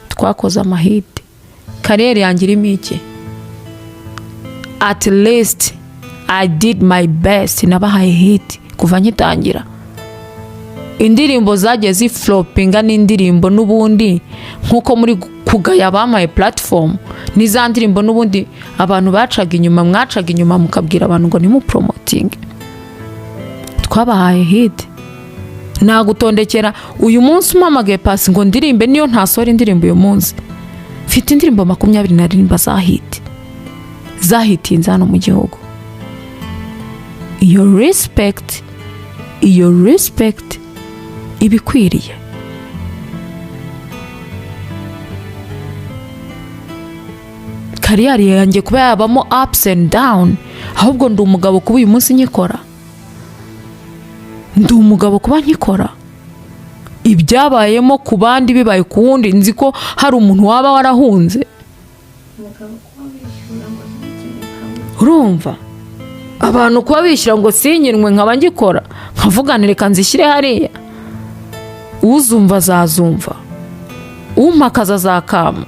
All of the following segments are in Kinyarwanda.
twakoze amahiti. Kariyeri yanjye irimo iki? At least I did my best, nabahaye hit kuva nkitangira. Indirimbo zagiye ziflopinga n'indirimbo n'ubundi nkuko muri kugaya bamaye platform, niza ndirimbo n'ubundi abantu bacaga inyuma, mwacaga inyuma mukabwira abantu ngo nimu promoting. Twabahaye hit. Nagutondekera uyu munsi umamagaye Paccy ngo ndirimbe, niyo ntasora indirimbo uyu munsi mfite indirimbo 27 zahitinze hano mu gihugu. Your respect ibikwiriye. Kariyeri yanjye kuba yabamo ups and down, ahubwo ndi umugabo kuba uyu munsi nyikora. Ndi umugabo kuba nkikora. Ibyabayemo ku bandi bibaye ku wundi, nzi ko hari umuntu waba warahunze. Urumva? Abantu kuba bishyira ngo sinyirwe nkaba ngikora, nkavuganire kanzishyire hariya. Uzumva azazumva, umpakaza azakama.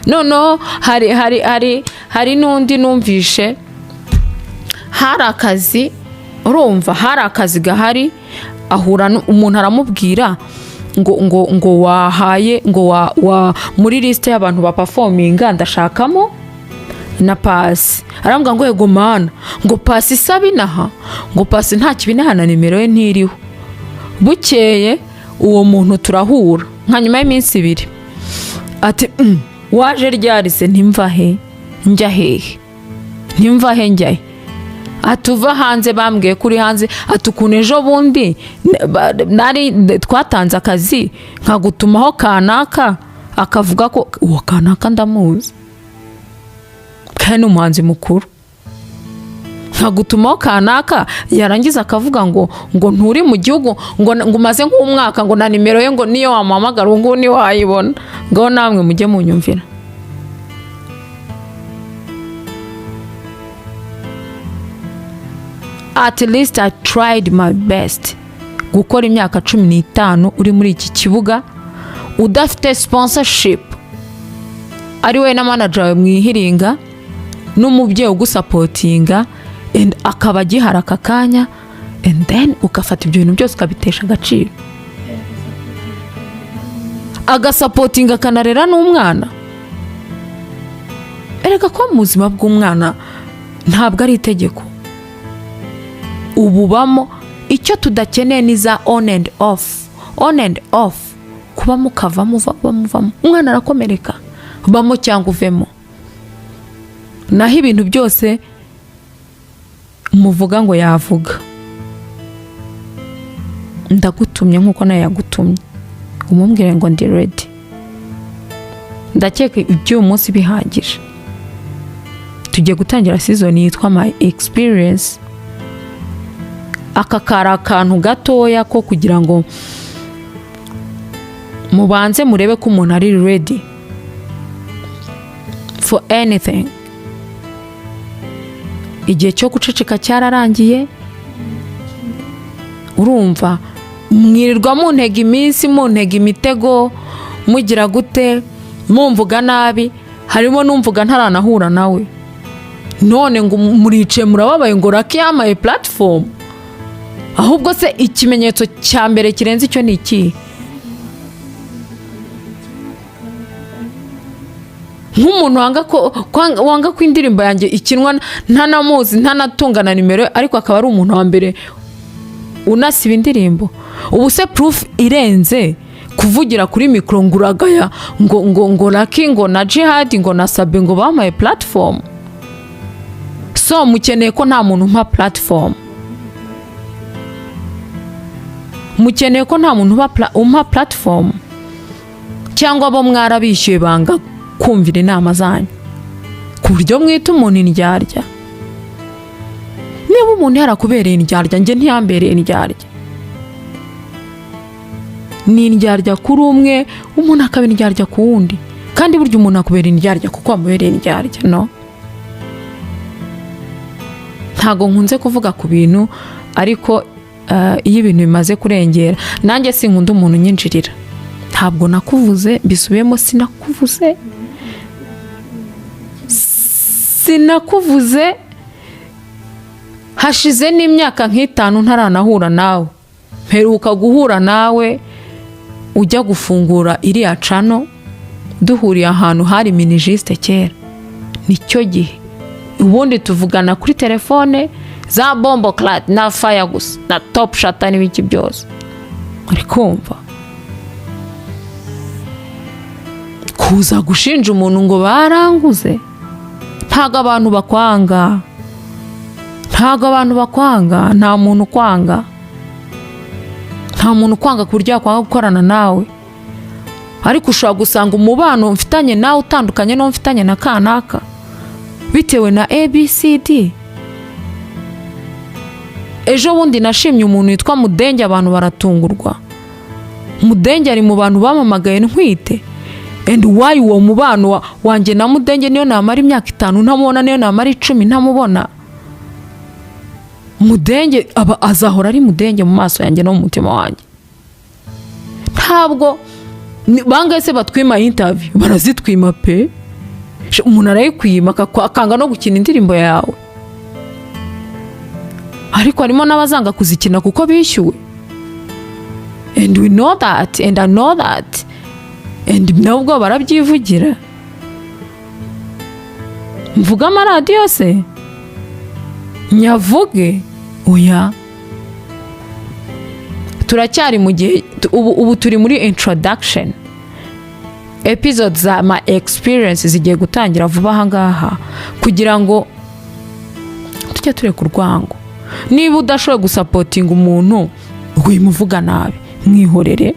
No, hari n'undi numvishe hari akazi, urumva hari akazi gahari, ahura umuntu aramubwira ngo wahaye ngo muri liste y'abantu ba performinga ndashakamo na Paccy. Arambwa ngo yego mana, ngo Paccy sabinaha, ngo Paccy nta kibinaha na nimero ye ntiriho. Bukeye uwo muntu turahura nka nyuma y'iminsi 2 ati waje ryarise ntimva he njya hehe, ntimva he njya he. Atuva hanze bambwiye kuri hanze, atukunejo bundi nari twatanze akazi nkagutumaho kanaka, akavuga ko uwo kanaka ndamuzi kandi umuhanzi mukuru. Nkagutumaho kanaka yarangiza akavuga ngo nturi mu gihugu, ngo umaze nk'umwaka, ngo na nimero ye ngo niyo wamamagara ngo ni wayibona. Ngo namwe mujye munyumvira. At least I tried my best. Gukora imyaka 15 uri muri iki kibuga udafite sponsorship, ari we na manager wawe mwihiringa n'umubyeyi ugusupportinga, and akaba gihara akakanya, and then ukafata ibyo bintu byose ukabitesha agaciro. Agasupportinga kanarera n'umwana. Erega ko mu buzima bw'umwana ntabwo ari itegeko. Ububamo icyo tudakeneye ni za on and off, kuba mukava muvamo. Umwana arakomereka, bamo cyangwa uvemo. Naho ibintu byose muvuga ngo yavuga. Ndagutumye nkuko naye yagutumye, umubwire ngo ndi ready. Ndakeka ibyo umunsi bihagije. Tugiye gutangira season yitwa my experience. Akakara akantu gatoya ko kugira ngo mubanze murebe ko umuntu ari ready for anything. Igihe cyo guceceka cyararangiye. Urumva mwirirwa muntega iminsi, muntega imitego, mugira gute, mumvuga nabi, harimo numvuga ntaranahura nawe. None ngo murice murababaye ngo rakiyamaye platform. Ahubwo se ikimenyetso cya mbere kirenze icyo ni iki? Nk'umuntu wanga ko indirimbo yanjye ikinwa ntanamuzi ntanatungana nimero, ariko akaba ari umuntu wa mbere unasiba indirimbo. Ubu se proof irenze kuvugira kuri mikro nguragaya ngo Lucky ngo na Jihad ngo nasabe ngo bamaye platform. So mukeneye ko nta muntu mpa platform. Mukeneye ko nta muntu umpa platform, cyangwa abo mwarabishyuye banga kumvira inama zanyu ku buryo mwita umuntu indyarya. Niba umuntu yarakubereye indyarya, nge ntiyambereye indyarya. Ni indyarya kuri umwe, umuntu akaba indyarya ku wundi, kandi burya umuntu akubereye indyarya kuko amubereye indyarya. No, ntago nkunze kuvuga ku bintu, ariko iyo ibintu bimaze kurengera, nanjye sinkunda umuntu nyinjirira. ntabwo nakuvuze, bisubiyemo sinakuvuze hashize n'imyaka nk'itanu ntaranahura nawe. Mperuka guhura nawe ujya gufungura iriya cano, duhuriye ahantu hari minijiste kera, nicyo gihe. Ubundi tuvugana kuri telefone za bombo clat na fire gusa na top shata n'ibiki byose. Uri kumva? Kuza gushinja umuntu ngo baranguze, ntago abantu bakwanga, nta muntu kwanga, nta muntu kwanga ku buryo yakwanga gukorana nawe. Ariko ushobora gusanga umubano mfitanye nawe utandukanye n'uwo mfitanye na kanaka bitewe na ABCD. Ejo bundi nashimye umuntu witwa Mudenge, abantu baratungurwa. Mudenge ari mu bantu bamamagaye ntwite. And why uwo mubano wanjye na Mudenge niyo namara imyaka 5 ntamubona, niyo namara 10 ntamubona. Mudenge aba azahora ari Mudenge mu maso yanjye no mu mutima wanjye. Ntabwo bangaye se batwima interview, barazitwima pe. Umuntu arayikwima akanga no gukina indirimbo yawe. Ariko harimo n'abazanga kuzikina kuko bishyuwe. And we know that, and I know that. And nabwo barabyivugira. Mvuga amaradiyo se nyavuge oya. Turacyari mu gihe ubu turi muri introduction episodes za my experience zigiye gutangira vuba ahangaha, kugira ngo tujye tureka urwango. Niba udashoboye gusapotinga umuntu wimuvuga nabi, mwihorere.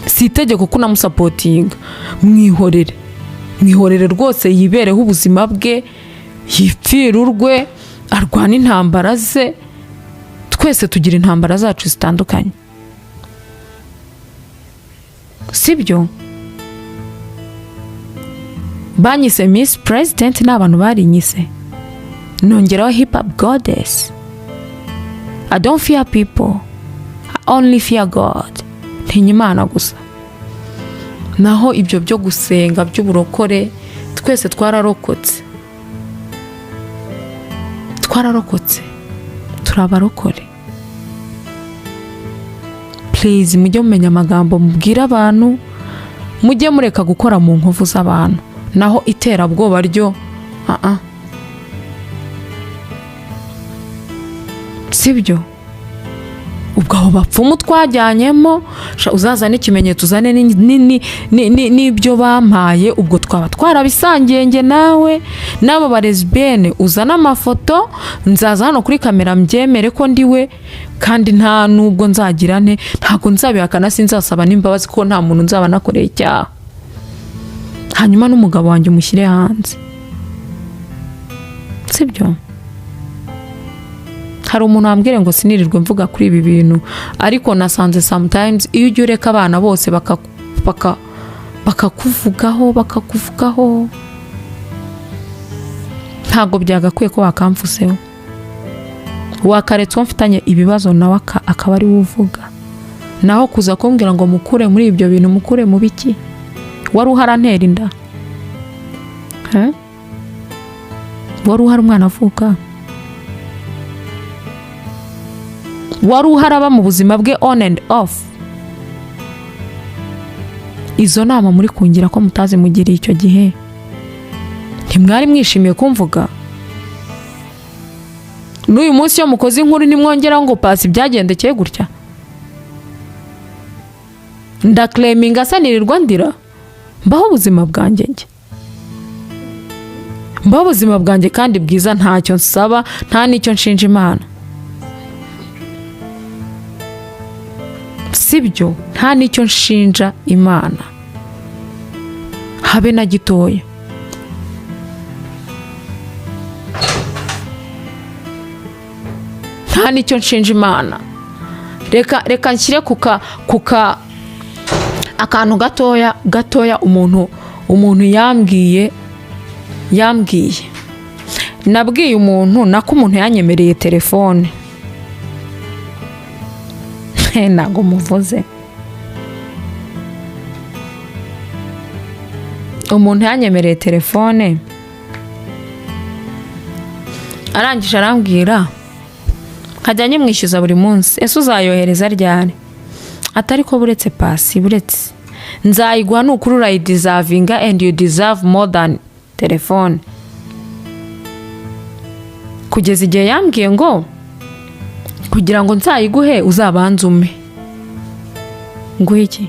Si itegeko ko namusapotinga, mwihorere rwose, yibereho ubuzima bwe, yipfira urwe, arwana intambara ze. Twese tugira intambara zacu zitandukanye, sibyo? Banyise Miss President n'abantu barinyise, nongeraho hip hop goddess. I don't fear people, I only fear God. Ntinya Imana gusa. Naho ibyo byo gusenga by'uburokore, twese twararokotse, turabarokore. Please mujye mumenya amagambo mubwira abantu, mujye mureka gukora mu nkovu z'abantu. Naho iterabwoba ryo sibyo. Ubwo aho bapfumu twajyanyemo, uzaza n'ikimenyetso, uzane n'ibyo bampaye, ubwo twaba twarabisangiye nge nawe n'abo ba lesbienne. Uzana amafoto, nzaza hano kuri kamera mbyemere ko ndiwe, kandi nta nubwo nzagirane, ntabwo nzabihakana, sinzasaba n'imbabazi ko nta muntu nzaba nakoreye icyaha. Hanyuma n'umugabo wanjye umushyire hanze, sibyo? Hari umuntu wambwire ngo sinirirwe mvuga kuri ibi bintu, ariko nasanze sometimes iyo ujya ureka abana bose bakakuvugaho, ntabwo byagakwiye ko wakamfuseho. Wakaretse mfitanye ibibazo nawe akaba ari uvuga, naho kuza kumbwira ngo mukure muri ibyo bintu. Mukure mu biki? Wari uharantera inda? Wari uhari umwana avuka? Wari uharaba mu buzima bwe on and off? Izo nama muri kungira ko mutazi mugiriye icyo gihe, ntimwari mwishimiye kumvuga? N'uyu munsi yo mukoze inkuru nimwongera ngo paccy byagendekeye gutya? Ndaclaiminga sanirirwa ndira? Mbaho ubuzima bwanjye nge, mbaho ubuzima bwanjye kandi bwiza, ntacyo nsaba, nta n'icyo nshinja Imana, sibyo? Nta n'icyo nshinja Imana habe na gitoya. Nta n'icyo nshinja Imana. Reka nshyire kuka akantu gatoya umuntu yambwiye. Nabwiye umuntu nako umuntu yanyemereye telefone, ntago muvuze. umuntu yanyemereye telefone arangije arambwira nkajya nyimwishyuza buri munsi, ese uzayohereza ryari? Atari ko buretse paccy, buretse nzayiguha nukuri urayideservinga and you deserve more than telefone. Kugeza igihe yambwiye ngo kugira ngo nzayiguhe uzabanze ume. Nguhe iki?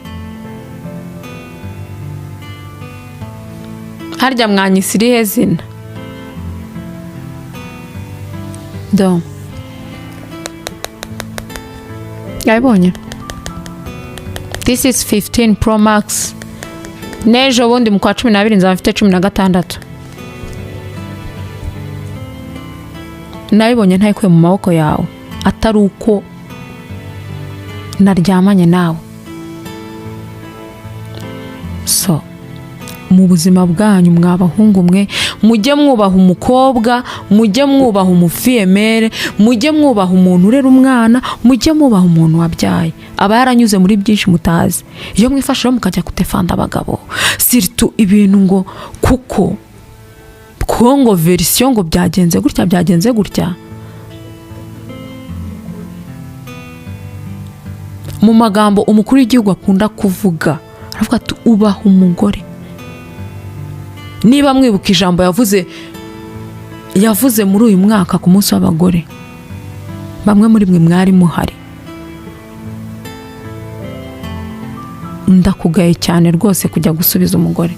Harya mwanyisirihe zina? Do yabonye this is 15 Pro Max. Nejo bundi mu kwa 12 nzaba mfite 16. Nayibonye ntayikuye mu maboko yawe, atari uko naryamanye nawe. So mu buzima bwanyu mwabahungu mwe, mujye mwubaha umukobwa, mujye mwubaha umufiyemere, mujye mwubaha umuntu urera umwana, mujye mwubaha umuntu wabyaye. Aba yaranyuze muri byinshi mutazi. Iyo mwifashe mukajya kutefanda abagabo siritu ibintu ngo kuko ngo version ngo byagenze gutya. Mu magambo umukuru w'igihugu akunda kuvuga aravuga ati ubaha umugore. Niba mwibuka ijambo yavuze muri uyu mwaka ku munsi w'abagore, bamwe muri mwe mwari muhari. Ndakugaye cyane rwose kujya gusubiza umugore.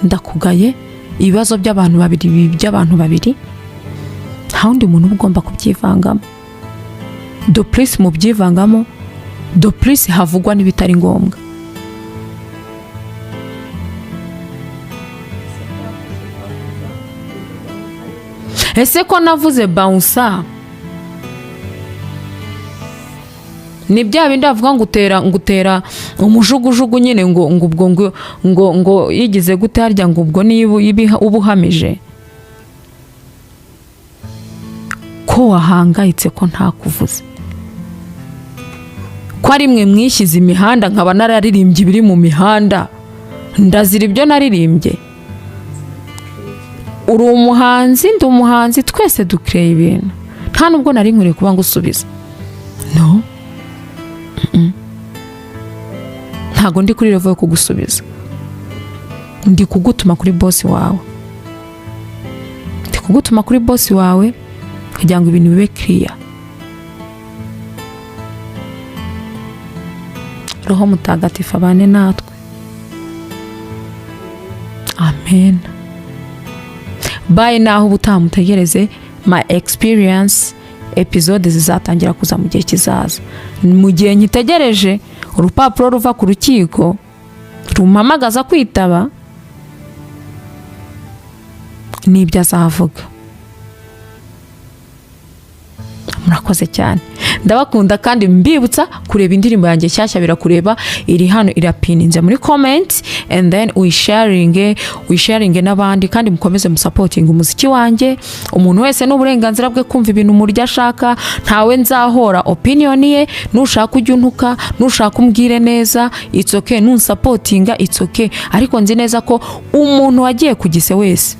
Ndakugaye ibibazo by'abantu babiri nta wundi muntu ugomba kubyivangamo. Do please mu byivangamo, do please havugwa n'ibitari ngombwa. Ese ko navuze bouncer ni bya bindi avuga ngutera umujugujugu nyine ngo yigize gute harya ngo ubwo niba ubuhamije ko wahangayitse ko ntakuvuze, ko ari mwe mwishyize imihanda nkaba nararirimbye ibiri mu mihanda, ndazira ibyo naririmbye. Uri umuhanzi, ndi umuhanzi, twese dukreye ibintu. Nta nubwo nari nkuriye kuba ngusubiza. No. Ntago ndi kuri level yo kugusubiza. Ndi kugutuma kuri boss wawe. Kugira ngo ibintu bibe clear. Roho Mutagatifu abane natwe. Amen. Bye naho butamutegereze my experience episode zizatangira kuza mu gihe kizaza. Mu gihe nkitegereje urupapuro ruva ku rukiko rumpamagaza kwitaba nibyo azavuga. Murakoze cyane, ndabakunda kandi mbibutsa kureba indirimbo yanjye shyashya birakureba, iri hano irapininze muri comment, and then we sharing n'abandi, kandi mukomeze musupporting umuziki wanjye. Umuntu wese n'uburenganzira bwe kumva ibintu murya ashaka, ntawe nzahora opinion ye. Nushaka ujya untuka, nushaka umbwire neza, it's okay. Nunsupportinga it's okay, ariko nzi neza ko umuntu wagiye kugise wese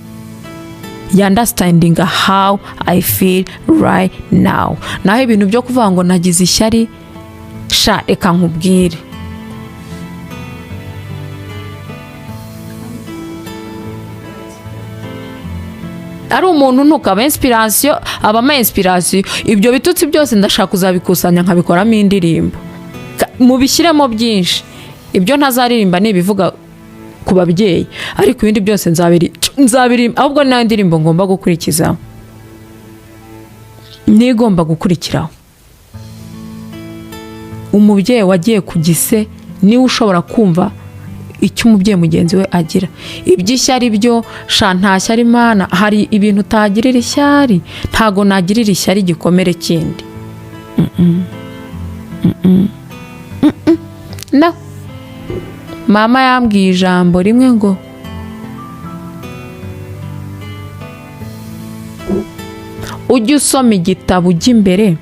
you understanding how I feel right now. Naho ibintu byo kuvuga ngo nagize ishyari sha reka nkubwire, ari umuntu ntukaba inspiration, abama inspiration. Ibyo bitutsi byose ndashaka kuzabikusanya nkabikoramo indirimbo, mubishyiremo byinshi. Ibyo ntazaririmba nibivuga ku babyeyi, ariko ibindi byose nzabirimba. Ahubwo nta ndirimbo ngomba gukurikizaho, nigomba gukurikiraho. Umubyeyi wagiye kugise niwe ushobora kumva icyo umubyeyi mugenzi we agira. Iby'ishyari byo sha ntashya ari Imana, hari ibintu utagirira ishyari. Ntago nagirira ishyari igikomere kindi. No. Mama yambwiye ijambo rimwe ngo ujye usoma igitabo ujya imbere,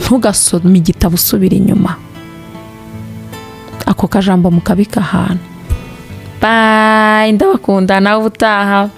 ntugasome igitabo usubira inyuma. Ako kajambo mukabika ahantu. bye ndabakunda nawe utaha.